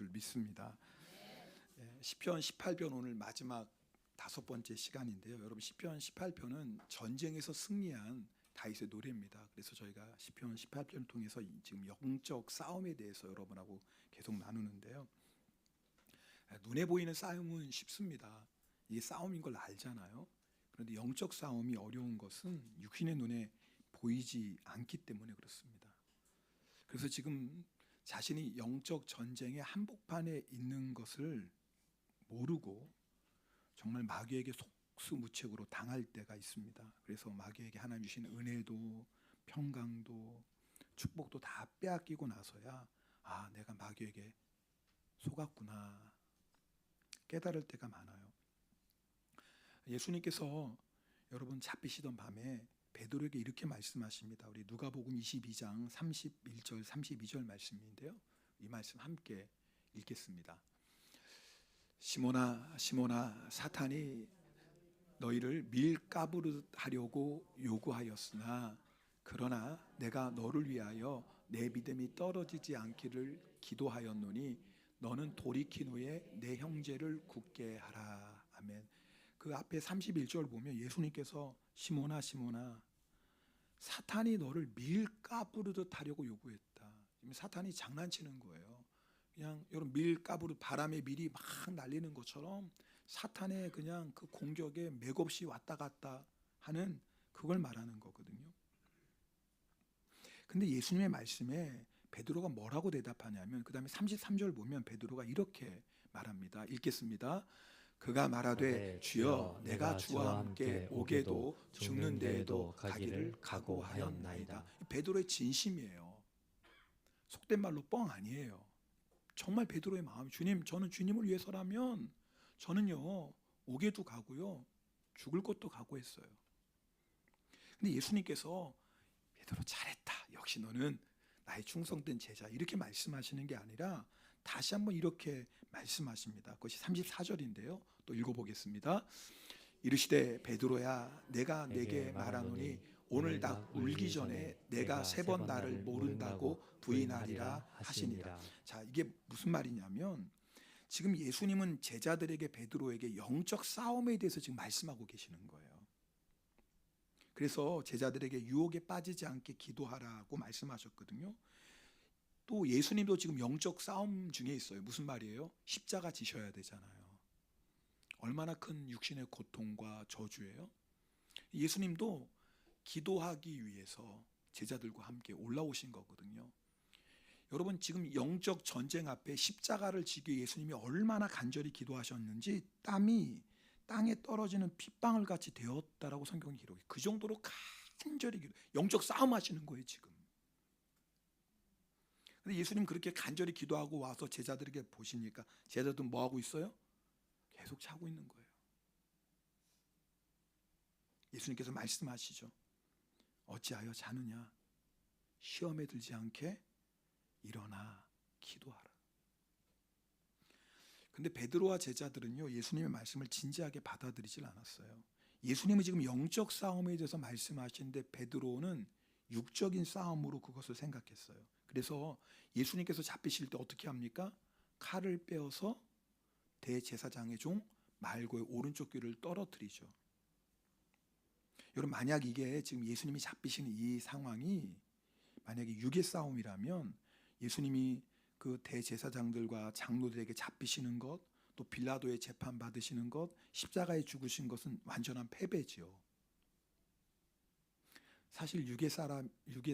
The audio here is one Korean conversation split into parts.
줄 믿습니다. 시편 18편 오늘 마지막 5번째 시간인데요. 여러분 시편 18편은 전쟁에서 승리한 다윗의 노래입니다. 그래서 저희가 시편 18편을 통해서 지금 영적 싸움에 대해서 여러분하고 계속 나누는데요. 눈에 보이는 싸움은 쉽습니다. 이게 싸움인 걸 알잖아요. 그런데 영적 싸움이 어려운 것은 육신의 눈에 보이지 않기 때문에 그렇습니다. 그래서 지금 자신이 영적 전쟁의 한복판에 있는 것을 모르고 정말 마귀에게 속수무책으로 당할 때가 있습니다. 그래서 마귀에게 하나님 주신 은혜도 평강도 축복도 다 빼앗기고 나서야 내가 마귀에게 속았구나 깨달을 때가 많아요. 예수님께서 여러분 잡히시던 밤에 베드로에게 이렇게 말씀하십니다. 우리 누가복음 22장 31절 32절 말씀인데요. 이 말씀 함께 읽겠습니다. 시몬아 시몬아 사탄이 너희를 밀가부르듯 하려고 요구하였으나 그러나 내가 너를 위하여 내 믿음이 떨어지지 않기를 기도하였노니 너는 돌이킨 후에 내 형제를 굳게 하라. 아멘. 그 앞에 31절 보면 예수님께서 시몬아 시몬아 사탄이 너를 밀가부르듯 하려고 요구했다. 사탄이 장난치는 거예요. 그냥 여러분 밀가부르 바람에 밀이 막 날리는 것처럼 사탄의 그냥 그 공격에 맥없이 왔다 갔다 하는 그걸 말하는 거거든요. 근데 예수님의 말씀에 베드로가 뭐라고 대답하냐면 그 다음에 33절 보면 베드로가 이렇게 말합니다. 읽겠습니다. 그가 말하되 주여 내가 주와 함께 오게도 죽는 데에도 가기를 각오하였나이다. 베드로의 진심이에요. 속된 말로 뻥 아니에요. 정말 베드로의 마음, 주님 저는 주님을 위해서라면 저는요 오게도 가고요 죽을 것도 각오했어요. 근데 예수님께서 베드로 잘했다, 역시 너는 나의 충성된 제자, 이렇게 말씀하시는 게 아니라 다시 한번 이렇게 말씀하십니다. 그것이 34절인데요 또 읽어보겠습니다. 이르시되 베드로야 내가 내게 말하노니 오늘 닭 울기 전에 내가 3번 나를 모른다고 부인하리라 하시니라. 자, 이게 무슨 말이냐면 지금 예수님은 제자들에게 베드로에게 영적 싸움에 대해서 지금 말씀하고 계시는 거예요. 그래서 제자들에게 유혹에 빠지지 않게 기도하라고 말씀하셨거든요. 또 예수님도 지금 영적 싸움 중에 있어요. 무슨 말이에요? 십자가 지셔야 되잖아요. 얼마나 큰 육신의 고통과 저주예요. 예수님도 기도하기 위해서 제자들과 함께 올라오신 거거든요. 여러분 지금 영적 전쟁 앞에 십자가를 지기 위해 예수님이 얼마나 간절히 기도하셨는지 땀이 땅에 떨어지는 핏방울 같이 되었다라고 성경이 기록해요. 그 정도로 간절히 영적 싸움 하시는 거예요 지금. 근데 예수님 그렇게 간절히 기도하고 와서 제자들에게 보시니까 제자들은 뭐 하고 있어요? 계속 자고 있는 거예요. 예수님께서 말씀하시죠. 어찌하여 자느냐? 시험에 들지 않게 일어나 기도하라. 근데 베드로와 제자들은요 예수님의 말씀을 진지하게 받아들이질 않았어요. 예수님은 지금 영적 싸움에 대해서 말씀하시는데 베드로는 육적인 싸움으로 그것을 생각했어요. 그래서 예수님께서 잡히실 때 어떻게 합니까? 칼을 빼어서 대제사장의 종 말고의 오른쪽 귀를 떨어뜨리죠. 여러분 만약 이게 지금 예수님이 잡히시는 이 상황이 만약에 육의 싸움이라면 예수님이 그 대제사장들과 장로들에게 잡히시는 것, 또 빌라도의 재판 받으시는 것, 십자가에 죽으신 것은 완전한 패배지요. 사실 육의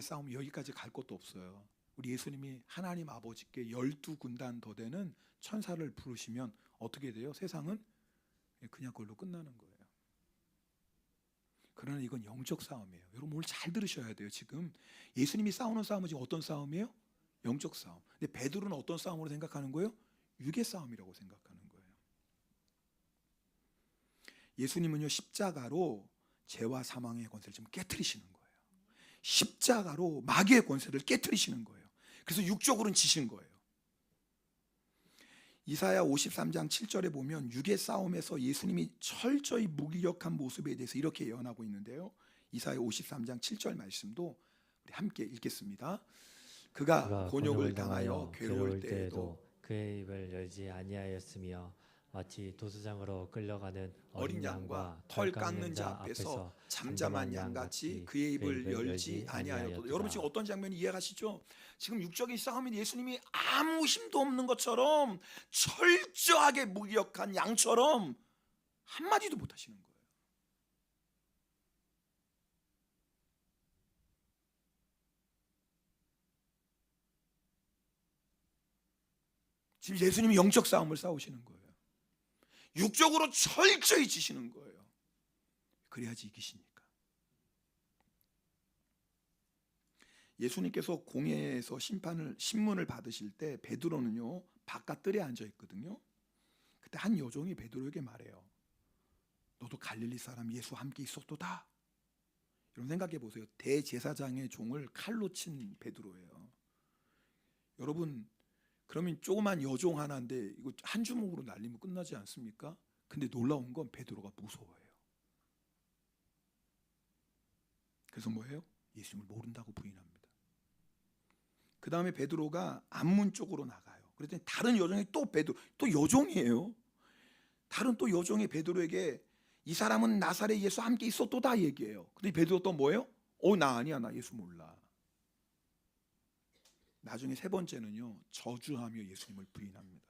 싸움 여기까지 갈 것도 없어요. 우리 예수님이 하나님 아버지께 12군단 더 되는 천사를 부르시면 어떻게 돼요? 세상은 그냥 그걸로 끝나는 거예요. 그러나 이건 영적 싸움이에요. 여러분 오늘 잘 들으셔야 돼요. 지금 예수님이 싸우는 싸움은 지금 어떤 싸움이에요? 영적 싸움. 근데 베드로는 어떤 싸움으로 생각하는 거예요? 육의 싸움이라고 생각하는 거예요. 예수님은요 십자가로 죄와 사망의 권세를 지금 깨트리시는 거예요. 십자가로 마귀의 권세를 깨트리시는 거예요. 그래서 육적으로는 지신 거예요. 이사야 53장 7절에 보면 육의 싸움에서 예수님이 철저히 무기력한 모습에 대해서 이렇게 예언하고 있는데요. 이사야 53장 7절 말씀도 우리 함께 읽겠습니다. 그가 곤욕을 당하여 괴로울 때에도 그의 입을 열지 아니하였으며 마치 도수장으로 끌려가는 어린 양과 털 깎는 자 앞에서 잠잠한 양같이 그의 입을 열지 아니하였도다. 여러분 지금 어떤 장면이 이해가시죠? 지금 육적인 싸움인 예수님이 아무 힘도 없는 것처럼 철저하게 무기력한 양처럼 한마디도 못하시는 거예요. 지금 예수님이 영적 싸움을 싸우시는 거예요. 육적으로 철저히 지시는 거예요. 그래야지 이기시니까. 예수님께서 공회에서 신문을 받으실 때 베드로는요 바깥 뜰에 앉아 있거든요. 그때 한 여종이 베드로에게 말해요. 너도 갈릴리 사람 예수와 함께 있었도다. 여러분 생각해 보세요. 대제사장의 종을 칼로 친 베드로예요. 여러분 그러면 조그만 여종 하나인데 이거 한 주먹으로 날리면 끝나지 않습니까? 근데 놀라운 건 베드로가 무서워해요. 그래서 뭐예요? 예수님을 모른다고 부인합니다. 그 다음에 베드로가 앞문 쪽으로 나가요. 그랬더니 다른 여종이 또 여종이에요. 다른 또 여종이 베드로에게 이 사람은 나사렛 예수와 함께 있었도다 얘기해요. 근데 베드로 또 뭐예요? 나 아니야, 나 예수 몰라. 나중에 세 번째는요 저주하며 예수님을 부인합니다.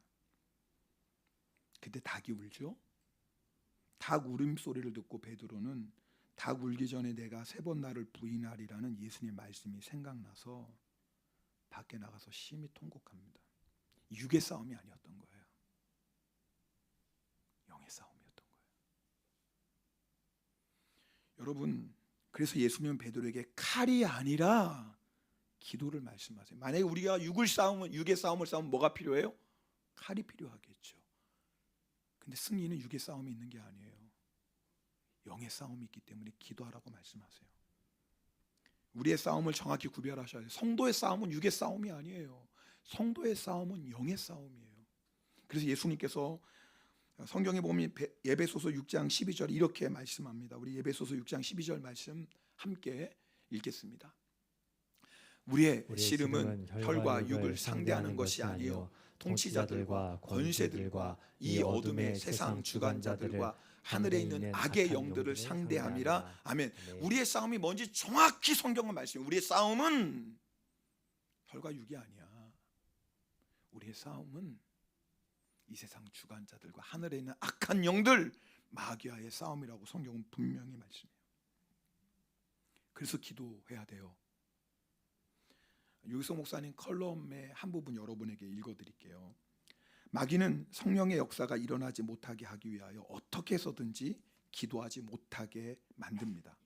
그때 닭이 울죠. 닭 울음소리를 듣고 베드로는 닭 울기 전에 내가 세 번 나를 부인하리라는 예수님의 말씀이 생각나서 밖에 나가서 심히 통곡합니다. 육의 싸움이 아니었던 거예요. 영의 싸움이었던 거예요. 여러분 그래서 예수님은 베드로에게 칼이 아니라 기도를 말씀하세요. 만약에 우리가 육의 싸움을 싸우면 뭐가 필요해요? 칼이 필요하겠죠. 근데 승리는 육의 싸움이 있는 게 아니에요. 영의 싸움이 있기 때문에 기도하라고 말씀하세요. 우리의 싸움을 정확히 구별하셔야 돼요. 성도의 싸움은 육의 싸움이 아니에요. 성도의 싸움은 영의 싸움이에요. 그래서 예수님께서 성경에 보면 에베소서 6장 12절 이렇게 말씀합니다. 우리 에베소서 6장 12절 말씀 함께 읽겠습니다. 우리의 씨름은 혈과 육을 상대하는 것이 아니요 통치자들과 권세들과 이 어둠의 세상 주관자들과 하늘에 있는 악의 영들을 상대함이라. 아멘. 우리의 싸움이 뭔지 정확히 성경은 말씀해요. 우리의 싸움은 혈과 육이 아니야. 우리의 싸움은 이 세상 주관자들과 하늘에 있는 악한 영들 마귀와의 싸움이라고 성경은 분명히 말씀해요. 그래서 기도해야 돼요. 유기성 목사님 컬럼의 한 부분 여러분에게 읽어드릴게요. 마귀는 성령의 역사가 일어나지 못하게 하기 위하여 어떻게 해서든지 기도하지 못하게 만듭니다.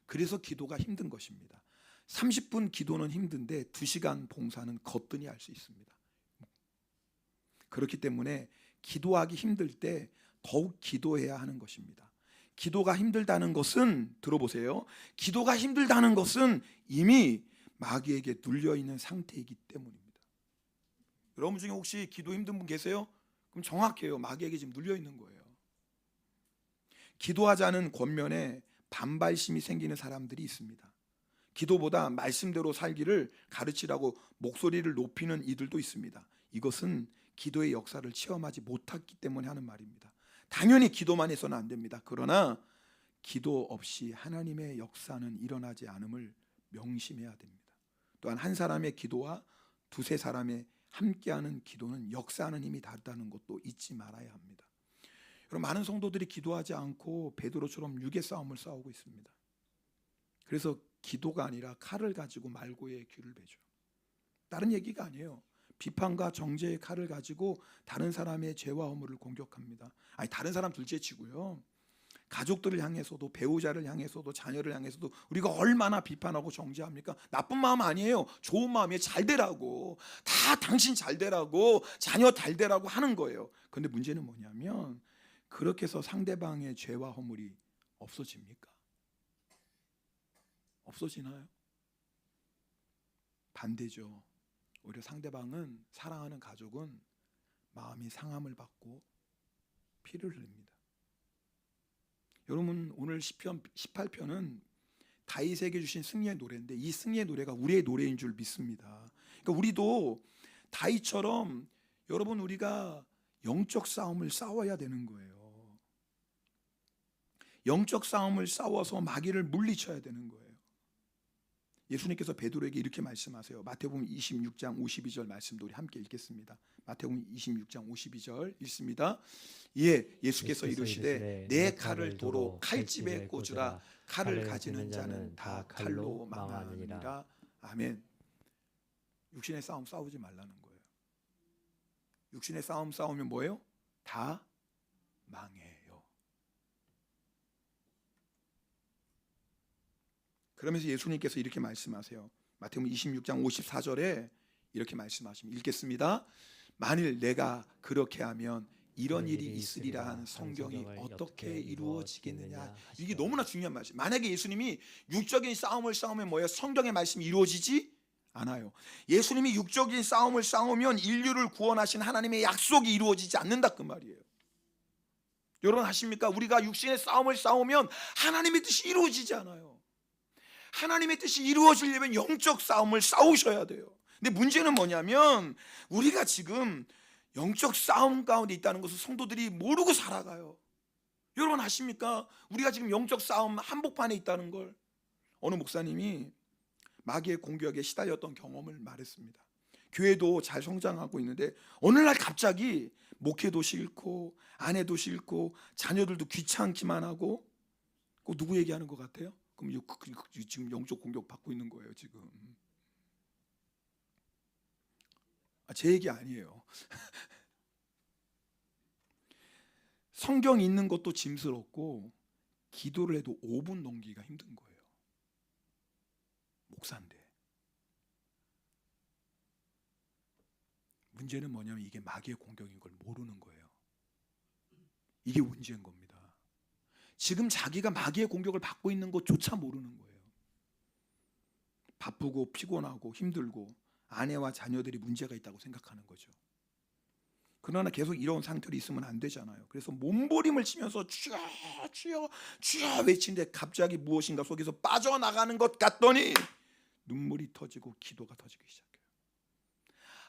그래서 기도가 힘든 것입니다. 30분 기도는 힘든데 2시간 봉사는 거뜬히 할 수 있습니다. 그렇기 때문에 기도하기 힘들 때 더욱 기도해야 하는 것입니다. 기도가 힘들다는 것은 들어보세요. 기도가 힘들다는 것은 이미 마귀에게 눌려있는 상태이기 때문입니다. 여러분 중에 혹시 기도 힘든 분 계세요? 그럼 정확해요. 마귀에게 지금 눌려있는 거예요. 기도하자는 권면에 반발심이 생기는 사람들이 있습니다. 기도보다 말씀대로 살기를 가르치라고 목소리를 높이는 이들도 있습니다. 이것은 기도의 역사를 체험하지 못했기 때문에 하는 말입니다. 당연히 기도만 해서는 안 됩니다. 그러나 기도 없이 하나님의 역사는 일어나지 않음을 명심해야 됩니다. 또한 한 사람의 기도와 두세 사람의 함께하는 기도는 역사하는 힘이 다르다는 것도 잊지 말아야 합니다. 여러분 많은 성도들이 기도하지 않고 베드로처럼 육의 싸움을 싸우고 있습니다. 그래서 기도가 아니라 칼을 가지고 말고의 귀를 베죠. 다른 얘기가 아니에요. 비판과 정죄의 칼을 가지고 다른 사람의 죄와 허물을 공격합니다. 아니 다른 사람 둘째치고요. 가족들을 향해서도 배우자를 향해서도 자녀를 향해서도 우리가 얼마나 비판하고 정죄합니까? 나쁜 마음 아니에요. 좋은 마음이에요. 잘 되라고. 다 당신 잘 되라고 자녀 잘 되라고 하는 거예요. 그런데 문제는 뭐냐면 그렇게 해서 상대방의 죄와 허물이 없어집니까? 없어지나요? 반대죠. 오히려 상대방은 사랑하는 가족은 마음이 상함을 받고 피를 흘립니다. 여러분 오늘 시편 18편은 다윗에게 주신 승리의 노래인데 이 승리의 노래가 우리의 노래인 줄 믿습니다. 그러니까 우리도 다윗처럼 여러분, 우리가 영적 싸움을 싸워야 되는 거예요. 영적 싸움을 싸워서 마귀를 물리쳐야 되는 거예요. 예수님께서 베드로에게 이렇게 말씀하세요. 마태복음 26장 52절 말씀도 우리 함께 읽겠습니다. 마태복음 26장 52절 읽습니다. 예수께서 이르시되 내 칼을 도로 칼집에 꽂으라. 칼을 가지는 자는 다 칼로 망하느니라. 아멘. 육신의 싸움 싸우지 말라는 거예요. 육신의 싸움 싸우면 뭐예요? 다 망해요. 그러면서 예수님께서 이렇게 말씀하세요. 마태복음 26장 54절에 이렇게 말씀하십니다. 읽겠습니다. 만일 내가 그렇게 하면 이런 일이 있으리라 한 성경이 어떻게 이루어지겠느냐. 이게 너무나 중요한 말씀. 만약에 예수님이 육적인 싸움을 싸우면 뭐예요? 성경의 말씀이 이루어지지 않아요. 예수님이 육적인 싸움을 싸우면 인류를 구원하신 하나님의 약속이 이루어지지 않는다 그 말이에요. 여러분 아십니까? 우리가 육신의 싸움을 싸우면 하나님의 뜻이 이루어지지 않아요. 하나님의 뜻이 이루어지려면 영적 싸움을 싸우셔야 돼요. 근데 문제는 뭐냐면 우리가 지금 영적 싸움 가운데 있다는 것을 성도들이 모르고 살아가요. 여러분 아십니까? 우리가 지금 영적 싸움 한복판에 있다는 걸. 어느 목사님이 마귀의 공격에 시달렸던 경험을 말했습니다. 교회도 잘 성장하고 있는데 어느 날 갑자기 목회도 싫고 아내도 싫고 자녀들도 귀찮기만 하고, 꼭 누구 얘기하는 것 같아요? 그럼 지금 영적 공격 받고 있는 거예요 지금. 제 얘기 아니에요. 성경 읽는 것도 짐스럽고 기도를 해도 5분 넘기기가 힘든 거예요. 목사인데. 문제는 뭐냐면 이게 마귀의 공격인 걸 모르는 거예요. 이게 문제인 겁니다. 지금 자기가 마귀의 공격을 받고 있는 것조차 모르는 거예요. 바쁘고 피곤하고 힘들고 아내와 자녀들이 문제가 있다고 생각하는 거죠. 그러나 계속 이런 상태로 있으면 안 되잖아요. 그래서 몸부림을 치면서 주여 주여 주여 외치는데 갑자기 무엇인가 속에서 빠져나가는 것 같더니 눈물이 터지고 기도가 터지기 시작해요.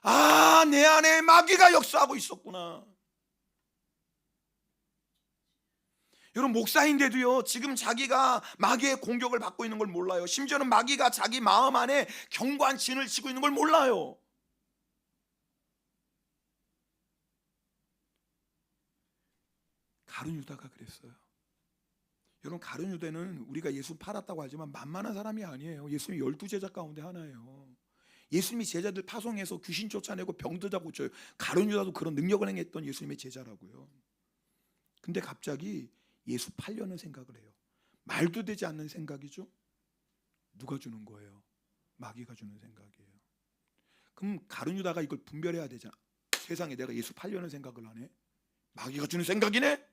아, 내 안에 마귀가 역사하고 있었구나. 여러분 목사인데도요 지금 자기가 마귀의 공격을 받고 있는 걸 몰라요. 심지어는 마귀가 자기 마음 안에 견고한 진을 치고 있는 걸 몰라요. 가룟 유다가 그랬어요. 여러분 가룟 유다는 우리가 예수 팔았다고 하지만 만만한 사람이 아니에요. 예수님 12제자 가운데 하나예요. 예수님이 제자들 파송해서 귀신 쫓아내고 병들 다 고쳐요. 가룟 유다도 그런 능력을 행했던 예수님의 제자라고요. 근데 갑자기 예수 팔려는 생각을 해요. 말도 되지 않는 생각이죠. 누가 주는 거예요? 마귀가 주는 생각이에요. 그럼 가룟 유다가 이걸 분별해야 되잖아. 세상에 내가 예수 팔려는 생각을 하네. 마귀가 주는 생각이네.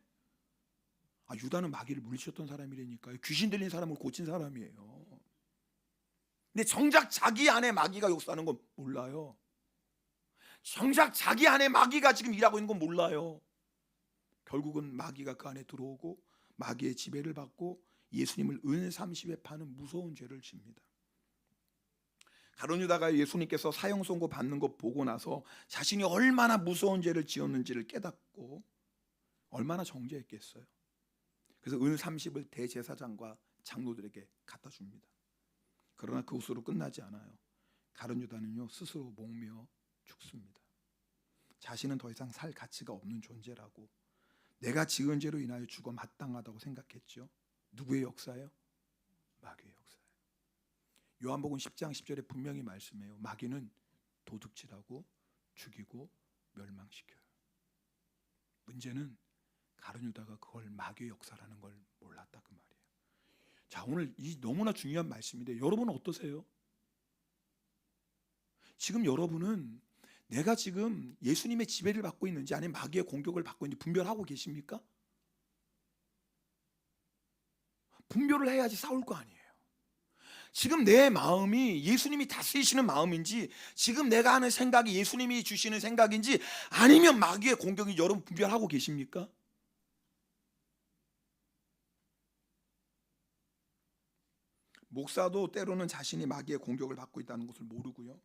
유다는 마귀를 물리쳤던 사람이라니까요. 귀신 들린 사람을 고친 사람이에요. 근데 정작 자기 안에 마귀가 역사하는 건 몰라요. 정작 자기 안에 마귀가 지금 일하고 있는 건 몰라요. 결국은 마귀가 그 안에 들어오고 마귀의 지배를 받고 예수님을 은 30에 파는 무서운 죄를 집니다. 가룟 유다가 예수님께서 사형 선고 받는 것 보고 나서 자신이 얼마나 무서운 죄를 지었는지를 깨닫고 얼마나 정죄했겠어요. 그래서 은 30을 대제사장과 장로들에게 갖다 줍니다. 그러나 그것으로 끝나지 않아요. 가룟 유다는요 스스로 목매어 죽습니다. 자신은 더 이상 살 가치가 없는 존재라고, 내가 지은 죄로 인하여 죽어 마땅하다고 생각했죠. 누구의 역사예요? 마귀의 역사예요. 요한복음 10장 10절에 분명히 말씀해요. 마귀는 도둑질하고 죽이고 멸망시켜요. 문제는 가룟 유다가 그걸 마귀의 역사라는 걸 몰랐다 그 말이에요. 자, 오늘 이 너무나 중요한 말씀인데 여러분은 어떠세요? 지금 여러분은 내가 지금 예수님의 지배를 받고 있는지 아니면 마귀의 공격을 받고 있는지 분별하고 계십니까? 분별을 해야지 싸울 거 아니에요. 지금 내 마음이 예수님이 다스리시는 마음인지, 지금 내가 하는 생각이 예수님이 주시는 생각인지, 아니면 마귀의 공격이 여러분 분별하고 계십니까? 목사도 때로는 자신이 마귀의 공격을 받고 있다는 것을 모르고요,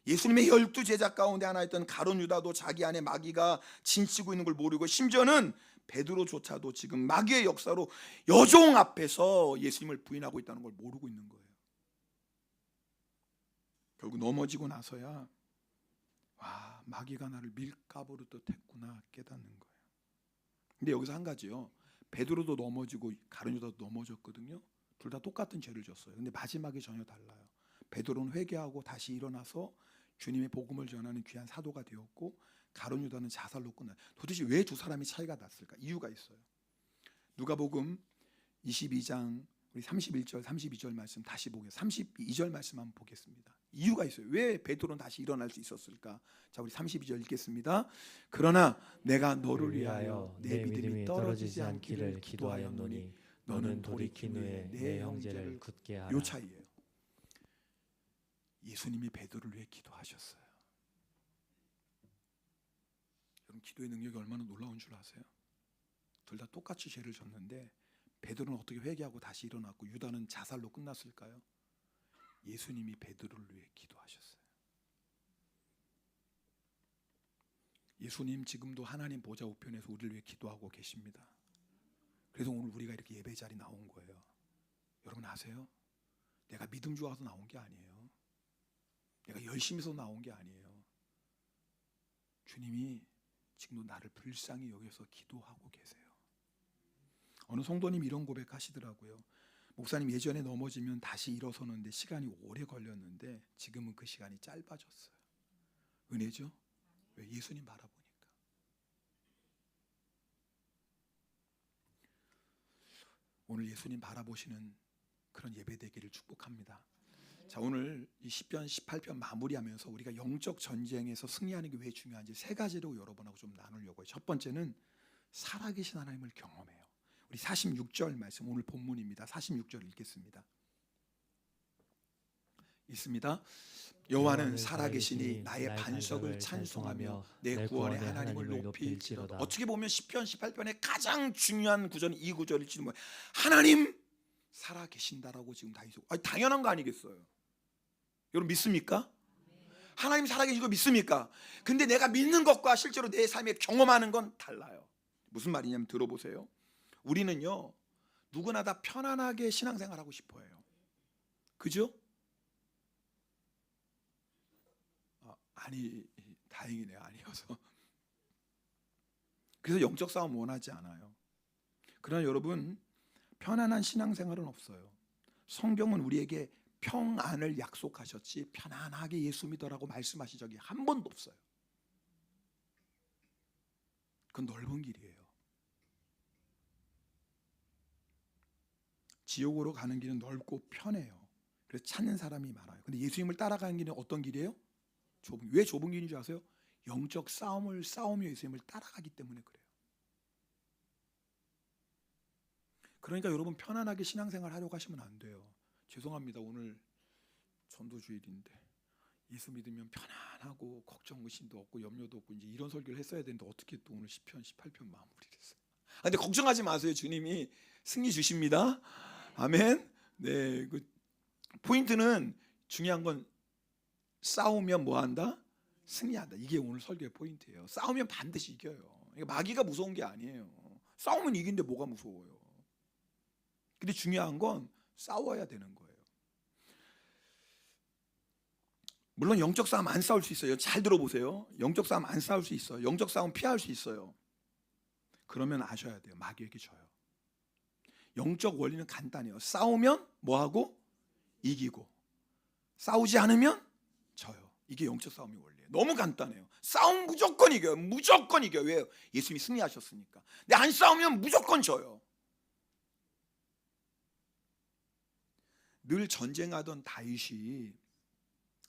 예수님의 12제자 가운데 하나였던 가룟 유다도 자기 안에 마귀가 진치고 있는 걸 모르고, 심지어는 베드로조차도 지금 마귀의 역사로 여종 앞에서 예수님을 부인하고 있다는 걸 모르고 있는 거예요. 결국 넘어지고 나서야 와, 마귀가 나를 밀가부르듯 했구나 깨닫는 거예요. 근데 여기서 한 가지요, 베드로도 넘어지고 가룟 유다도 넘어졌거든요. 둘 다 똑같은 죄를 졌어요. 근데 마지막이 전혀 달라요. 베드로는 회개하고 다시 일어나서 주님의 복음을 전하는 귀한 사도가 되었고, 가룟 유다는 자살로 끝나요. 도대체 왜 두 사람이 차이가 났을까? 이유가 있어요. 누가복음 22장 우리 31절 32절 말씀 다시 보겠습니다. 32절 말씀 한번 보겠습니다. 이유가 있어요. 왜 베드로는 다시 일어날 수 있었을까? 자, 우리 32절 읽겠습니다. 그러나 내가 너를 위하여 내 믿음이 떨어지지 않기를 기도하였노니 너는 돌이킨 후에 내 형제를 굳게 하라. 요 차이예요. 예수님이 베드로를 위해 기도하셨어요. 여러분, 기도의 능력이 얼마나 놀라운 줄 아세요? 둘 다 똑같이 죄를 졌는데 베드로는 어떻게 회개하고 다시 일어났고 유다는 자살로 끝났을까요? 예수님이 베드로를 위해 기도하셨어요. 예수님 지금도 하나님 보좌 우편에서 우리를 위해 기도하고 계십니다. 그래서 오늘 우리가 이렇게 예배 자리 나온 거예요. 여러분 아세요? 내가 믿음 좋아서 나온 게 아니에요. 내가 열심히 해서 나온 게 아니에요. 주님이 지금도 나를 불쌍히 여겨서 기도하고 계세요. 어느 성도님이 이런 고백하시더라고요. 목사님, 예전에 넘어지면 다시 일어서는데 시간이 오래 걸렸는데 지금은 그 시간이 짧아졌어요. 은혜죠? 왜? 예수님 바라보니까. 오늘 예수님 바라보시는 그런 예배 되기를 축복합니다. 자, 오늘 이 시편 18편 마무리하면서 우리가 영적 전쟁에서 승리하는 게 왜 중요한지 세 가지로 여러분하고 좀 나누려고요. 첫 번째는 살아계신 하나님을 경험해요. 우리 46절 말씀, 오늘 본문입니다. 46절 읽겠습니다. 있습니다. 여호와는 살아계시니 나의 반석을 찬송하며 내 구원의 하나님을 높일지로다. 어떻게 보면 시편 18편의 가장 중요한 구절은 이 구절일지도 몰라요. 하나님 살아계신다라고 지금 다윗이, 당연한 거 아니겠어요? 여러분 믿습니까? 하나님 살아계신 거 믿습니까? 근데 내가 믿는 것과 실제로 내 삶에 경험하는 건 달라요. 무슨 말이냐면 들어보세요. 우리는요, 누구나 다 편안하게 신앙생활하고 싶어해요. 그죠? 아니, 다행이네요. 아니어서. 그래서 영적 싸움 원하지 않아요. 그러나 여러분, 편안한 신앙생활은 없어요. 성경은 우리에게 평안을 약속하셨지 편안하게 예수 믿어라고 말씀하신 적이 한 번도 없어요. 그건 넓은 길이에요. 지옥으로 가는 길은 넓고 편해요. 그래서 찾는 사람이 많아요. 근데 예수님을 따라가는 길은 어떤 길이에요? 좁은. 왜 좁은 길인 줄 아세요? 영적 싸움을 싸우며 예수님을 따라가기 때문에 그래요. 그러니까 여러분, 편안하게 신앙생활 하려고 하시면 안 돼요. 죄송합니다. 오늘 전도주일인데 예수 믿으면 편안하고 걱정 의심도 없고 염려도 없고 이제 이런 설교를 했어야 되는데 어떻게 또 오늘 시편 18편 마무리를 했어요. 근데 걱정하지 마세요. 주님이 승리 주십니다. 아멘. 네, 그 포인트는, 중요한 건 싸우면 뭐 한다? 승리한다. 이게 오늘 설교의 포인트예요. 싸우면 반드시 이겨요. 마귀가 무서운 게 아니에요. 싸우면 이긴데 뭐가 무서워요. 근데 중요한 건 싸워야 되는 거예요. 물론 영적 싸움 안 싸울 수 있어요. 잘 들어보세요. 영적 싸움 안 싸울 수 있어요. 영적 싸움 피할 수 있어요. 그러면 아셔야 돼요. 마귀에게 져요. 영적 원리는 간단해요. 싸우면 뭐하고? 이기고, 싸우지 않으면 져요. 이게 영적 싸움의 원리예요. 너무 간단해요. 싸움 무조건 이겨요. 무조건 이겨요. 왜요? 예수님이 승리하셨으니까. 근데 안 싸우면 무조건 져요. 늘 전쟁하던 다윗이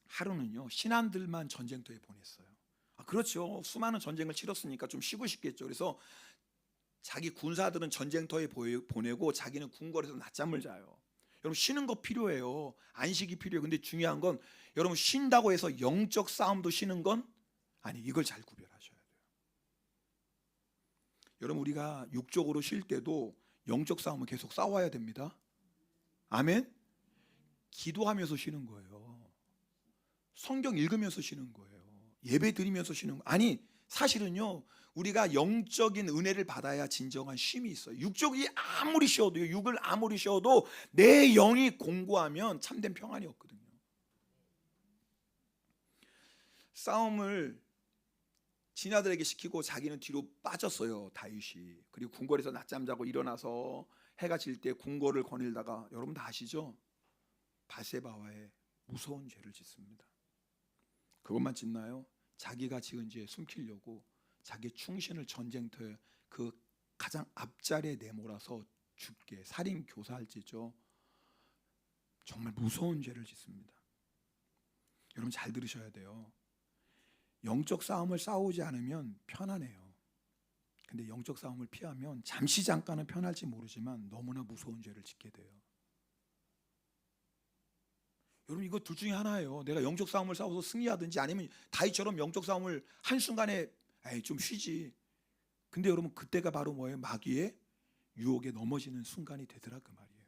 하루는요, 신하들만 전쟁터에 보냈어요. 그렇죠. 수많은 전쟁을 치렀으니까 좀 쉬고 싶겠죠. 그래서 자기 군사들은 전쟁터에 보내고 자기는 궁궐에서 낮잠을 자요. 여러분, 쉬는 거 필요해요. 안식이 필요해요. 근데 중요한 건 여러분, 쉰다고 해서 영적 싸움도 쉬는 건 아니, 이걸 잘 구별하셔야 돼요. 여러분, 우리가 육적으로 쉴 때도 영적 싸움은 계속 싸워야 됩니다. 아멘. 기도하면서 쉬는 거예요. 성경 읽으면서 쉬는 거예요. 예배 드리면서 쉬는 거. 아니 사실은요, 우리가 영적인 은혜를 받아야 진정한 쉼이 있어요. 육적이 아무리 쉬어도요, 육을 아무리 쉬어도 내 영이 공고하면 참된 평안이 없거든요. 싸움을 지나들에게 시키고 자기는 뒤로 빠졌어요, 다윗이. 그리고 궁궐에서 낮잠 자고 일어나서 해가 질 때 궁궐을 거닐다가, 여러분 다 아시죠? 바세바와의 무서운 죄를 짓습니다. 그것만 짓나요? 자기가 지은 죄에 숨기려고 자기 충신을 전쟁터에 그 가장 앞자리에 내몰아서 죽게, 살인 교사할 짓죠. 정말 무서운 죄를 짓습니다. 여러분 잘 들으셔야 돼요. 영적 싸움을 싸우지 않으면 편안해요. 근데 영적 싸움을 피하면 잠시 잠깐은 편할지 모르지만 너무나 무서운 죄를 짓게 돼요. 여러분 이거 둘 중에 하나예요. 내가 영적 싸움을 싸워서 승리하든지, 아니면 다윗처럼 영적 싸움을 한순간에 좀 쉬지. 근데 여러분 그때가 바로 뭐예요? 마귀의 유혹에 넘어지는 순간이 되더라 그 말이에요.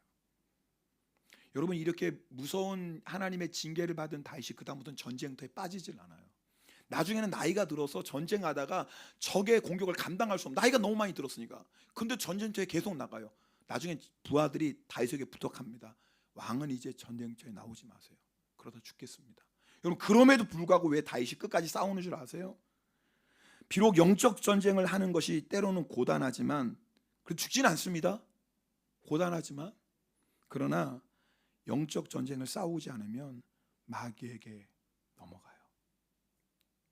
여러분 이렇게 무서운 하나님의 징계를 받은 다윗이 그다음부터는 전쟁터에 빠지질 않아요. 나중에는 나이가 들어서 전쟁하다가 적의 공격을 감당할 수 없는, 나이가 너무 많이 들었으니까. 근데 전쟁터에 계속 나가요. 나중에 부하들이 다윗에게 부탁합니다. 왕은 이제 전쟁터에 나오지 마세요. 그러다 죽겠습니다. 여러분 그럼에도 불구하고 왜 다윗이 끝까지 싸우는 줄 아세요? 비록 영적 전쟁을 하는 것이 때로는 고단하지만, 그래도 죽진 않습니다. 고단하지만, 그러나 영적 전쟁을 싸우지 않으면 마귀에게 넘어가요.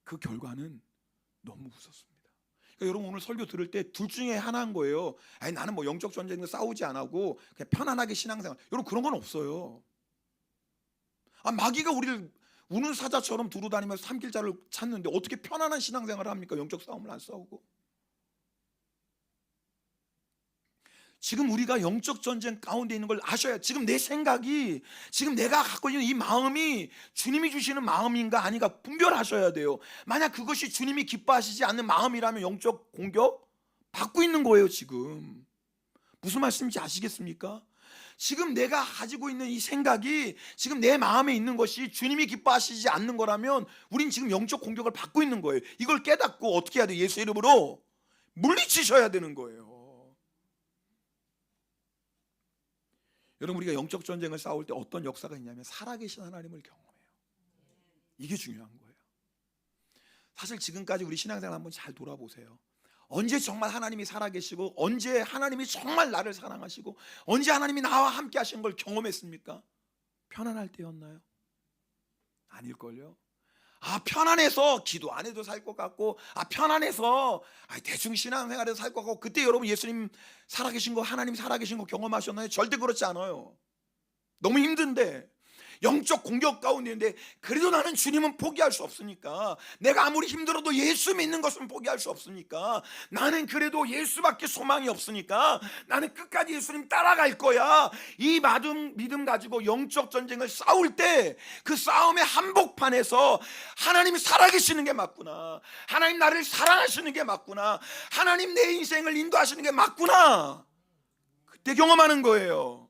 그 결과는 너무 무섭습니다. 그러니까 여러분 오늘 설교 들을 때 둘 중에 하나인 거예요. 아니 나는 뭐 영적 전쟁을 싸우지 안 하고 그냥 편안하게 신앙생활. 여러분 그런 건 없어요. 마귀가 우리를 우는 사자처럼 두루 다니면서 삼킬자를 찾는데 어떻게 편안한 신앙생활을 합니까? 영적 싸움을 안 싸우고. 지금 우리가 영적 전쟁 가운데 있는 걸 아셔야, 지금 내 생각이, 지금 내가 갖고 있는 이 마음이 주님이 주시는 마음인가 아닌가 분별하셔야 돼요. 만약 그것이 주님이 기뻐하시지 않는 마음이라면 영적 공격 받고 있는 거예요. 지금 무슨 말씀인지 아시겠습니까? 지금 내가 가지고 있는 이 생각이, 지금 내 마음에 있는 것이 주님이 기뻐하시지 않는 거라면 우린 지금 영적 공격을 받고 있는 거예요. 이걸 깨닫고 어떻게 해야 돼요? 예수 이름으로 물리치셔야 되는 거예요. 여러분 우리가 영적 전쟁을 싸울 때 어떤 역사가 있냐면 살아계신 하나님을 경험해요. 이게 중요한 거예요. 사실 지금까지 우리 신앙생활 한번 잘 돌아보세요. 언제 정말 하나님이 살아계시고, 언제 하나님이 정말 나를 사랑하시고, 언제 하나님이 나와 함께 하신 걸 경험했습니까? 편안할 때였나요? 아닐걸요. 편안해서 기도 안 해도 살 것 같고, 편안해서 대충 신앙생활에서 살 것 같고, 그때 여러분 예수님 살아계신 거, 하나님 살아계신 거 경험하셨나요? 절대 그렇지 않아요. 너무 힘든데, 영적 공격 가운데 있는데, 그래도 나는 주님은 포기할 수 없으니까, 내가 아무리 힘들어도 예수 믿는 것은 포기할 수 없으니까, 나는 그래도 예수밖에 소망이 없으니까 나는 끝까지 예수님 따라갈 거야. 이 믿음 가지고 영적 전쟁을 싸울 때 그 싸움의 한복판에서 하나님이 살아계시는 게 맞구나, 하나님 나를 사랑하시는 게 맞구나, 하나님 내 인생을 인도하시는 게 맞구나, 그때 경험하는 거예요.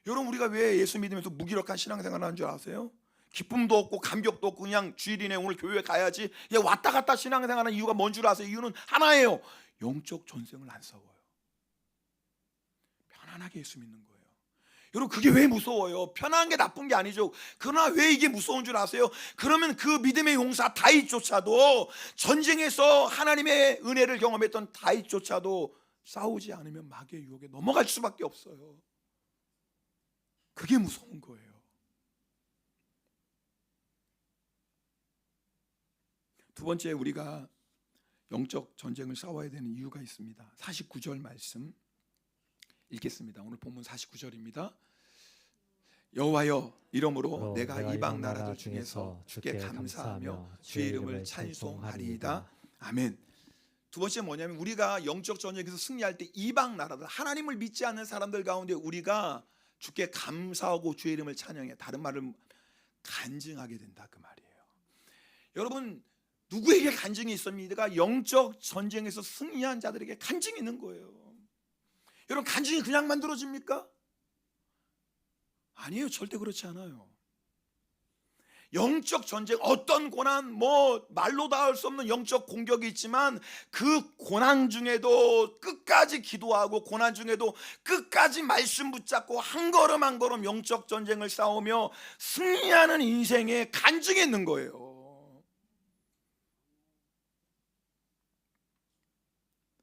여러분 우리가 왜 예수 믿으면서 무기력한 신앙생활을 하는 줄 아세요? 기쁨도 없고 감격도 없고 그냥 주일이네 오늘 교회 가야지, 왔다 갔다 신앙생활하는 이유가 뭔 줄 아세요? 이유는 하나예요. 영적 전쟁을 안 싸워요. 편안하게 예수 믿는 거예요. 여러분 그게 왜 무서워요? 편안한 게 나쁜 게 아니죠. 그러나 왜 이게 무서운 줄 아세요? 그러면 그 믿음의 용사 다윗조차도, 전쟁에서 하나님의 은혜를 경험했던 다윗조차도 싸우지 않으면 마귀의 유혹에 넘어갈 수밖에 없어요. 그게 무서운 거예요. 두 번째, 우리가 영적 전쟁을 싸워야 되는 이유가 있습니다. 49절 말씀 읽겠습니다. 오늘 본문 49절입니다. 여호와여, 이러므로 내가 이방 나라들 중에서 주께 감사하며 주의 이름을 찬송하리이다. 아멘. 두 번째 뭐냐면, 우리가 영적 전쟁에서 승리할 때 이방 나라들, 하나님을 믿지 않는 사람들 가운데 우리가 주께 감사하고 주의 이름을 찬양해, 다른 말을 간증하게 된다 그 말이에요. 여러분 누구에게 간증이 있습니까? 영적 전쟁에서 승리한 자들에게 간증이 있는 거예요. 여러분 간증이 그냥 만들어집니까? 아니에요. 절대 그렇지 않아요. 영적 전쟁, 어떤 고난, 뭐 말로 다 할 수 없는 영적 공격이 있지만 그 고난 중에도 끝까지 기도하고 고난 중에도 끝까지 말씀 붙잡고 한 걸음 한 걸음 영적 전쟁을 싸우며 승리하는 인생의 간증이 있는 거예요.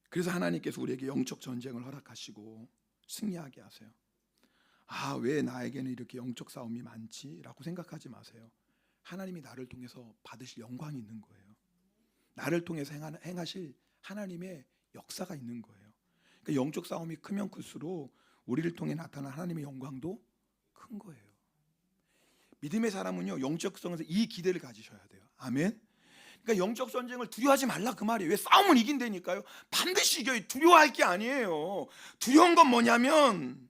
그래서 하나님께서 우리에게 영적 전쟁을 허락하시고 승리하게 하세요. 아, 왜 나에게는 이렇게 영적 싸움이 많지? 라고 생각하지 마세요. 하나님이 나를 통해서 받으실 영광이 있는 거예요. 나를 통해서 행하실 하나님의 역사가 있는 거예요. 그러니까 영적 싸움이 크면 클수록 우리를 통해 나타난 하나님의 영광도 큰 거예요. 믿음의 사람은요, 영적성에서 이 기대를 가지셔야 돼요. 아멘. 그러니까 영적 전쟁을 두려워하지 말라 그 말이에요. 왜? 싸움은 이긴다니까요. 반드시 이겨요. 두려워할 게 아니에요. 두려운 건 뭐냐면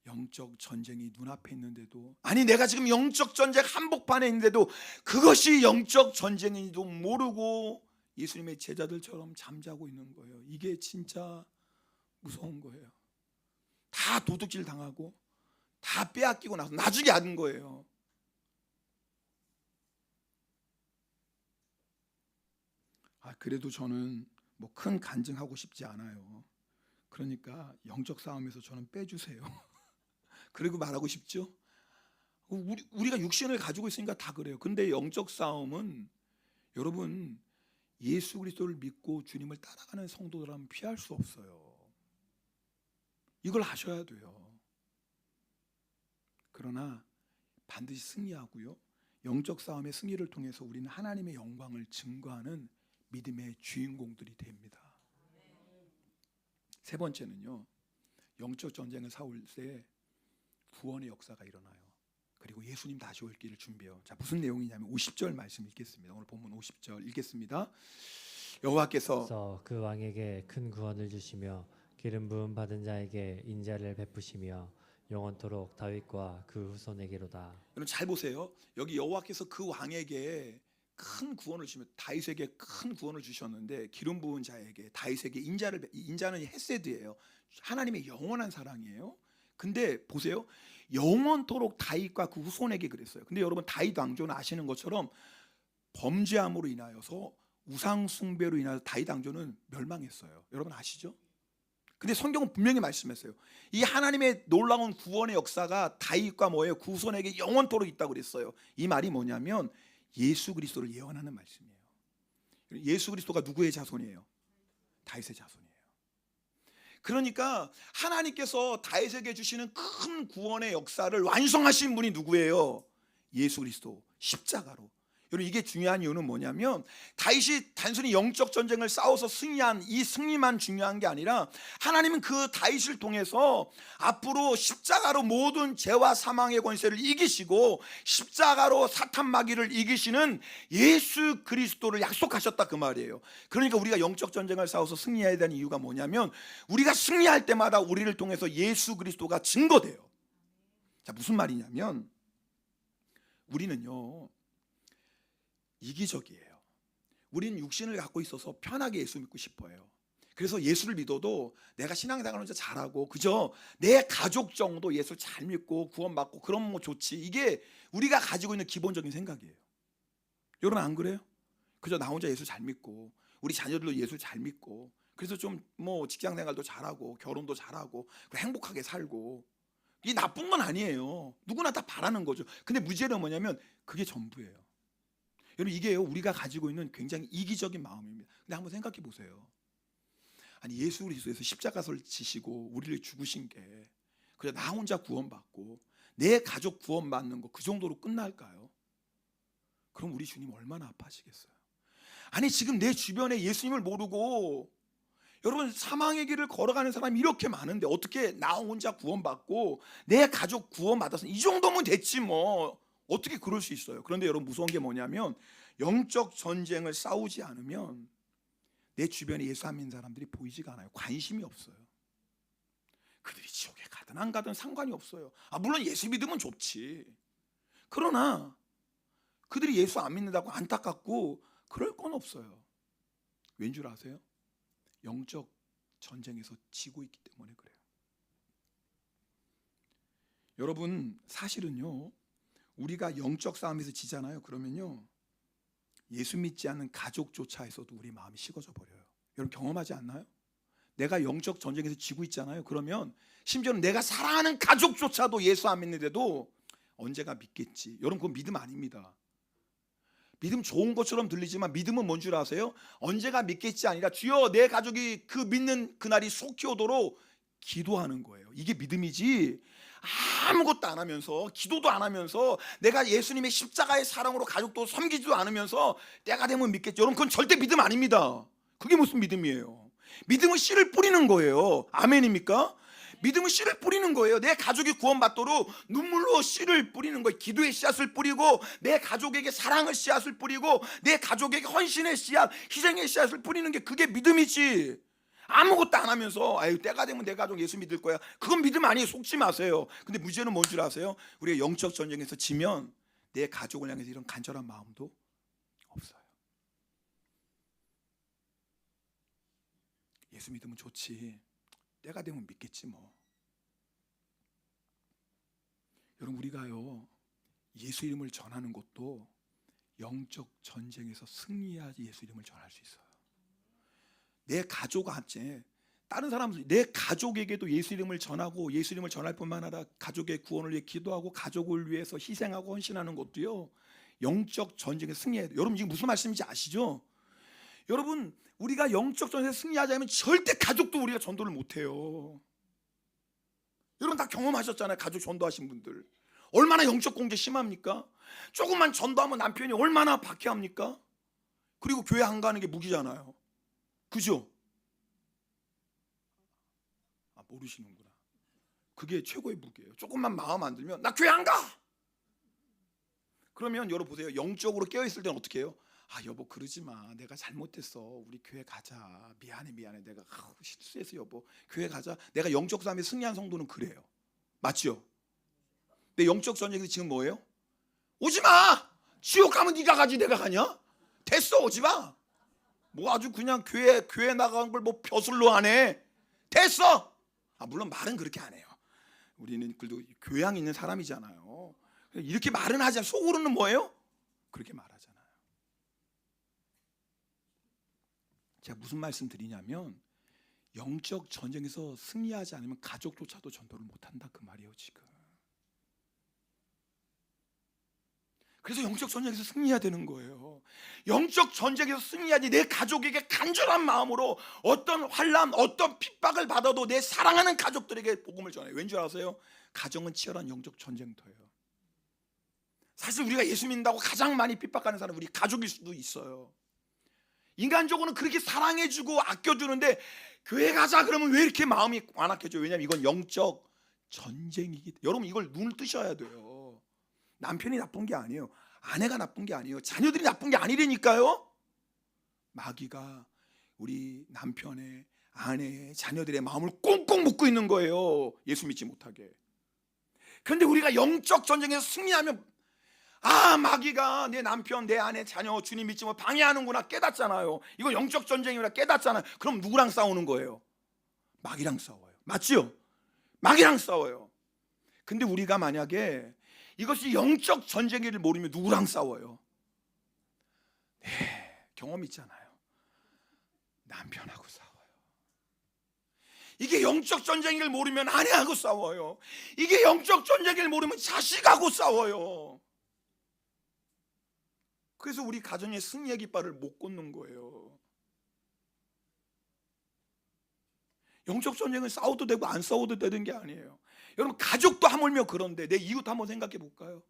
영적 전쟁이 눈앞에 있는데도, 아니 내가 지금 영적 전쟁 한복판에 있는데도 그것이 영적 전쟁인지도 모르고 예수님의 제자들처럼 잠자고 있는 거예요. 이게 진짜 무서운 거예요. 다 도둑질 당하고 다 빼앗기고 나서 나중에 아는 거예요. 그래도 저는 뭐 큰 간증하고 싶지 않아요. 그러니까 영적 싸움에서 저는 빼주세요. 그리고 말하고 싶죠? 우리가 육신을 가지고 있으니까 다 그래요. 근데 영적 싸움은 여러분, 예수 그리스도를 믿고 주님을 따라가는 성도들은 피할 수 없어요. 이걸 아셔야 돼요. 그러나 반드시 승리하고요, 영적 싸움의 승리를 통해서 우리는 하나님의 영광을 증거하는 믿음의 주인공들이 됩니다. 세 번째는요, 영적 전쟁을 싸울 때 구원의 역사가 일어나요. 그리고 예수님 다시 올 길을 준비해요. 자, 무슨 내용이냐면 50절 말씀 읽겠습니다. 오늘 본문 50절 읽겠습니다. 여호와께서 그 왕에게 큰 구원을 주시며 기름 부음 받은 자에게 인자를 베푸시며 영원토록 다윗과 그 후손에게로다. 여러분 잘 보세요. 여기 여호와께서 그 왕에게 큰 구원을 주시며, 다윗에게 큰 구원을 주셨는데 기름 부은 자에게 다윗에게 인자는 헤세드예요. 하나님의 영원한 사랑이에요. 근데 보세요, 영원토록 다윗과 그 후손에게 그랬어요. 근데 여러분, 다윗 왕조는 아시는 것처럼 범죄함으로 인하여서, 우상 숭배로 인하여서 다윗 왕조는 멸망했어요. 여러분 아시죠? 근데 성경은 분명히 말씀했어요. 이 하나님의 놀라운 구원의 역사가 다윗과 뭐예요? 그 후손에게 영원토록 있다고 그랬어요. 이 말이 뭐냐면 예수 그리스도를 예언하는 말씀이에요. 예수 그리스도가 누구의 자손이에요? 다윗의 자손이에요. 그러니까 하나님께서 다윗에게 주시는 큰 구원의 역사를 완성하신 분이 누구예요? 예수 그리스도, 십자가로. 여러분, 이게 중요한 이유는 뭐냐면 다윗이 단순히 영적 전쟁을 싸워서 승리한 이 승리만 중요한 게 아니라 하나님은 그 다윗을 통해서 앞으로 십자가로 모든 죄와 사망의 권세를 이기시고 십자가로 사탄 마귀를 이기시는 예수 그리스도를 약속하셨다 그 말이에요. 그러니까 우리가 영적 전쟁을 싸워서 승리해야 되는 이유가 뭐냐면 우리가 승리할 때마다 우리를 통해서 예수 그리스도가 증거돼요. 자, 무슨 말이냐면 우리는요 이기적이에요. 우리는 육신을 갖고 있어서 편하게 예수 믿고 싶어요. 그래서 예수를 믿어도 내가 신앙생활을 혼자 잘하고 그저 내 가족 정도 예수를 잘 믿고 구원받고 그럼 뭐 좋지, 이게 우리가 가지고 있는 기본적인 생각이에요. 여러분 안 그래요? 그저 나 혼자 예수 잘 믿고 우리 자녀들도 예수 잘 믿고 그래서 좀 뭐 직장생활도 잘하고 결혼도 잘하고 행복하게 살고, 이게 나쁜 건 아니에요. 누구나 다 바라는 거죠. 근데 문제는 뭐냐면 그게 전부예요. 여러분, 이게요 우리가 가지고 있는 굉장히 이기적인 마음입니다. 근데 한번 생각해 보세요. 아니 예수 그리스도에서 십자가를 지시고 우리를 죽으신 게 그냥 나 혼자 구원받고 내 가족 구원받는 거 그 정도로 끝날까요? 그럼 우리 주님 얼마나 아파하시겠어요? 아니 지금 내 주변에 예수님을 모르고 여러분 사망의 길을 걸어가는 사람이 이렇게 많은데 어떻게 나 혼자 구원받고 내 가족 구원받아서 이 정도면 됐지 뭐 어떻게 그럴 수 있어요? 그런데 여러분 무서운 게 뭐냐면 영적 전쟁을 싸우지 않으면 내 주변에 예수 안 믿는 사람들이 보이지가 않아요. 관심이 없어요. 그들이 지옥에 가든 안 가든 상관이 없어요. 물론 예수 믿으면 좋지. 그러나 그들이 예수 안 믿는다고 안타깝고 그럴 건 없어요. 왠 줄 아세요? 영적 전쟁에서 지고 있기 때문에 그래요. 여러분 사실은요 우리가 영적 싸움에서 지잖아요. 그러면요, 예수 믿지 않는 가족조차에서도 우리 마음이 식어져 버려요. 여러분 경험하지 않나요? 내가 영적 전쟁에서 지고 있잖아요. 그러면 심지어는 내가 사랑하는 가족조차도 예수 안 믿는데도 언제가 믿겠지. 여러분 그건 믿음 아닙니다. 믿음 좋은 것처럼 들리지만 믿음은 뭔 줄 아세요? 언제가 믿겠지 아니라 주여 내 가족이 그 믿는 그날이 속히 오도록 기도하는 거예요. 이게 믿음이지, 아무것도 안 하면서 기도도 안 하면서 내가 예수님의 십자가의 사랑으로 가족도 섬기지도 않으면서 때가 되면 믿겠지. 여러분 그건 절대 믿음 아닙니다. 그게 무슨 믿음이에요? 믿음은 씨를 뿌리는 거예요. 아멘입니까? 믿음은 씨를 뿌리는 거예요. 내 가족이 구원받도록 눈물로 씨를 뿌리는 거예요. 기도의 씨앗을 뿌리고 내 가족에게 사랑의 씨앗을 뿌리고 내 가족에게 헌신의 씨앗, 희생의 씨앗을 뿌리는 게 그게 믿음이지. 아무것도 안 하면서 아유 때가 되면 내 가족 예수 믿을 거야. 그건 믿음 아니에요. 속지 마세요. 근데 문제는 뭔 줄 아세요? 우리가 영적 전쟁에서 지면 내 가족을 향해서 이런 간절한 마음도 없어요. 예수 믿으면 좋지, 때가 되면 믿겠지 뭐. 여러분 우리가요 예수 이름을 전하는 것도 영적 전쟁에서 승리해야지 예수 이름을 전할 수 있어요. 내 가족한테 다른 사람, 내 가족에게도 예수 이름을 전하고 예수 이름을 전할 뿐만 아니라 가족의 구원을 위해 기도하고 가족을 위해서 희생하고 헌신하는 것도요 영적 전쟁에서 승리해야 돼요. 여러분 지금 무슨 말씀인지 아시죠? 여러분 우리가 영적 전쟁에서 승리하자면 절대 가족도 우리가 전도를 못해요. 여러분 다 경험하셨잖아요. 가족 전도하신 분들 얼마나 영적 공개 심합니까? 조금만 전도하면 남편이 얼마나 박해합니까? 그리고 교회 안 가는 게 무기잖아요. 그죠? 아, 모르시는구나. 그게 최고의 무기예요. 조금만 마음 안 들면 나 교회 안 가. 그러면 여러분 보세요. 영적으로 깨어있을 때는 어떻게 해요? 아 여보 그러지 마. 내가 잘못했어. 우리 교회 가자. 미안해 내가 실수했어 여보. 교회 가자. 내가 영적 싸움에 승리한 성도는 그래요. 맞죠? 근데 영적 전쟁에서 지금 뭐예요? 오지 마. 지옥 가면 네가 가지 내가 가냐? 됐어 오지 마. 뭐 아주 그냥 교회 나가는 걸 뭐 벼슬로 하네. 됐어. 아 물론 말은 그렇게 안 해요. 우리는 그래도 교양 있는 사람이잖아요. 이렇게 말은 하지 않아. 속으로는 뭐예요? 그렇게 말하잖아요. 제가 무슨 말씀 드리냐면 영적 전쟁에서 승리하지 않으면 가족조차도 전도를 못한다 그 말이에요 지금. 그래서 영적 전쟁에서 승리해야 되는 거예요. 영적 전쟁에서 승리하지 내 가족에게 간절한 마음으로 어떤 환난, 어떤 핍박을 받아도 내 사랑하는 가족들에게 복음을 전해요. 왠지 아세요? 가정은 치열한 영적 전쟁터예요. 사실 우리가 예수 믿는다고 가장 많이 핍박하는 사람은 우리 가족일 수도 있어요. 인간적으로는 그렇게 사랑해주고 아껴주는데 교회 가자 그러면 왜 이렇게 마음이 완악해져요? 왜냐하면 이건 영적 전쟁이기 때문에. 여러분 이걸 눈을 뜨셔야 돼요. 남편이 나쁜 게 아니에요. 아내가 나쁜 게 아니에요. 자녀들이 나쁜 게 아니라니까요. 마귀가 우리 남편의, 아내의, 자녀들의 마음을 꽁꽁 묶고 있는 거예요. 예수 믿지 못하게. 그런데 우리가 영적 전쟁에서 승리하면 아 마귀가 내 남편, 내 아내, 자녀 주님 믿지 못 방해하는구나 깨닫잖아요. 이거 영적 전쟁이라 깨닫잖아요. 그럼 누구랑 싸우는 거예요? 마귀랑 싸워요. 맞죠? 마귀랑 싸워요. 근데 우리가 만약에 이것이 영적 전쟁을 모르면 누구랑 싸워요? 네, 경험 있잖아요. 남편하고 싸워요. 이게 영적 전쟁을 모르면 아내하고 싸워요. 이게 영적 전쟁을 모르면 자식하고 싸워요. 그래서 우리 가정의 승리의 깃발을 못 꽂는 거예요. 영적 전쟁은 싸워도 되고 안 싸워도 되는 게 아니에요. 여러분 가족도 하물며 그런데 내 이웃 한번 생각해 볼까요?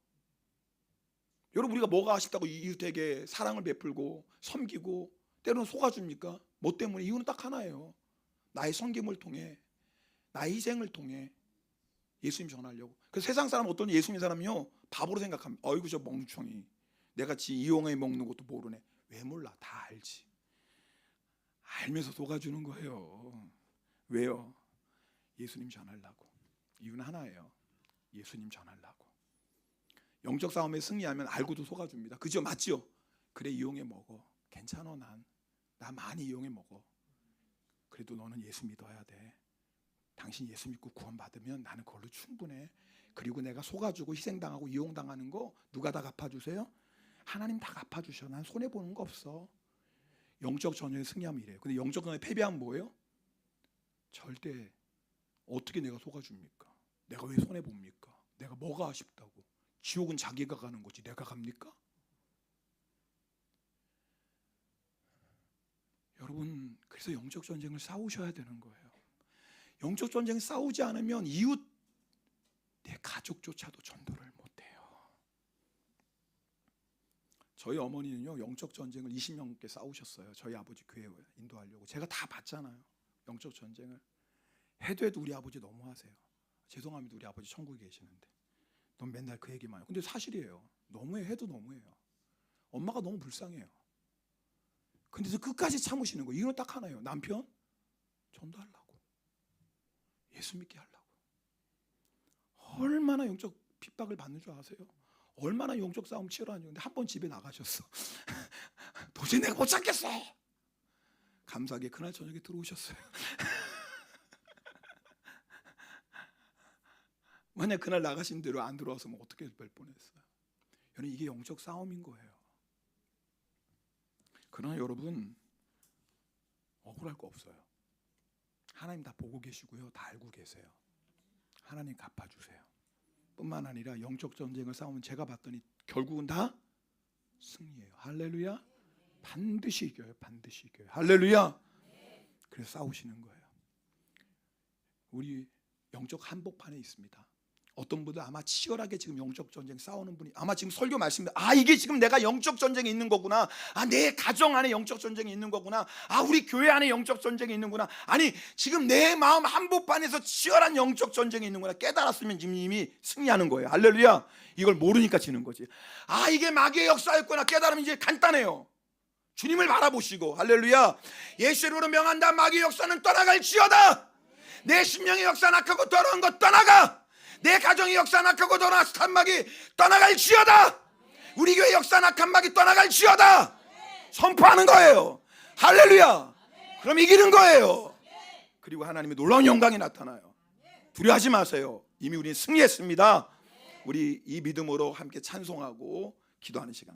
여러분 우리가 뭐가 아쉽다고 이웃에게 사랑을 베풀고 섬기고 때로는 속아줍니까? 뭐 때문에? 이유는 딱 하나예요. 나의 섬김을 통해, 나의 희생을 통해 예수님 전하려고. 그래서 세상 사람 어떤 예수님 사람이요 바보로 생각합니다. 어이구 저 멍청이, 내가 지 이용해 먹는 것도 모르네. 왜 몰라? 다 알지. 알면서 속아주는 거예요. 왜요? 예수님 전하려고. 이유는 하나예요. 예수님 전하려고. 영적 싸움에 승리하면 알고도 속아줍니다. 그죠? 맞죠? 그래 이용해 먹어. 괜찮아 나 많이 이용해 먹어. 그래도 너는 예수 믿어야 돼. 당신 예수 믿고 구원받으면 나는 그걸로 충분해. 그리고 내가 속아주고 희생당하고 이용당하는 거 누가 다 갚아주세요? 하나님 다 갚아주셔. 난 손해보는 거 없어. 영적 전쟁에 승리하면 이래요. 근데 영적 전쟁에 패배하면 뭐예요? 절대. 어떻게 내가 속아줍니까? 내가 왜 손해봅니까? 내가 뭐가 아쉽다고? 지옥은 자기가 가는 거지 내가 갑니까? 여러분, 그래서 영적 전쟁을 싸우셔야 되는 거예요. 영적 전쟁 싸우지 않으면 이웃 내 가족조차도 전도를 못해요. 저희 어머니는요 영적 전쟁을 20년께 싸우셨어요. 저희 아버지 교회 인도하려고. 제가 다 봤잖아요. 영적 전쟁을 해도 우리 아버지 너무하세요. 죄송합니다. 우리 아버지 천국에 계시는데 넌 맨날 그 얘기만 해요. 근데 사실이에요. 너무해. 해도 너무해요. 엄마가 너무 불쌍해요. 근데도 끝까지 참으시는 거예요. 이유는 딱 하나예요. 남편 전도하려고, 예수 믿게 하려고. 얼마나 영적 핍박을 받는 줄 아세요? 얼마나 영적 싸움 치열한지. 근데 한 번 집에 나가셨어. 도저히 내가 못 참겠어. 감사하게 그날 저녁에 들어오셨어요. 만약 그날 나가신 대로 안 들어와서 어떻게 될 뻔했어요. 여러분, 이게 영적 싸움인 거예요. 그러나 여러분, 억울할 거 없어요. 하나님 다 보고 계시고요. 다 알고 계세요. 하나님 갚아주세요. 뿐만 아니라 영적 전쟁을 싸우면 제가 봤더니 결국은 다 승리예요. 할렐루야. 반드시 이겨요. 반드시 이겨요. 할렐루야. 그래서 싸우시는 거예요. 우리 영적 한복판에 있습니다. 어떤 분들 아마 치열하게 지금 영적 전쟁 싸우는 분이 아마 지금 설교 말씀인데, 이게 지금 내가 영적 전쟁이 있는 거구나. 내 가정 안에 영적 전쟁이 있는 거구나. 우리 교회 안에 영적 전쟁이 있는구나. 아니, 지금 내 마음 한복판에서 치열한 영적 전쟁이 있는구나. 깨달았으면 지금 이미 승리하는 거예요. 할렐루야. 이걸 모르니까 지는 거지. 이게 마귀의 역사였구나. 깨달으면 이제 간단해요. 주님을 바라보시고, 할렐루야. 예수 이름으로 명한다. 마귀의 역사는 떠나갈지어다. 내 심령의 역사 악하고 더러운 것 떠나가. 내 가정의 역사 악하고 더러운 악한 마귀 떠나갈지어다. 우리 교회 역사 악한 마귀 떠나갈지어다. 선포하는 거예요. 할렐루야. 그럼 이기는 거예요. 그리고 하나님의 놀라운 영광이 나타나요. 두려워하지 마세요. 이미 우리는 승리했습니다. 우리 이 믿음으로 함께 찬송하고 기도하는 시간.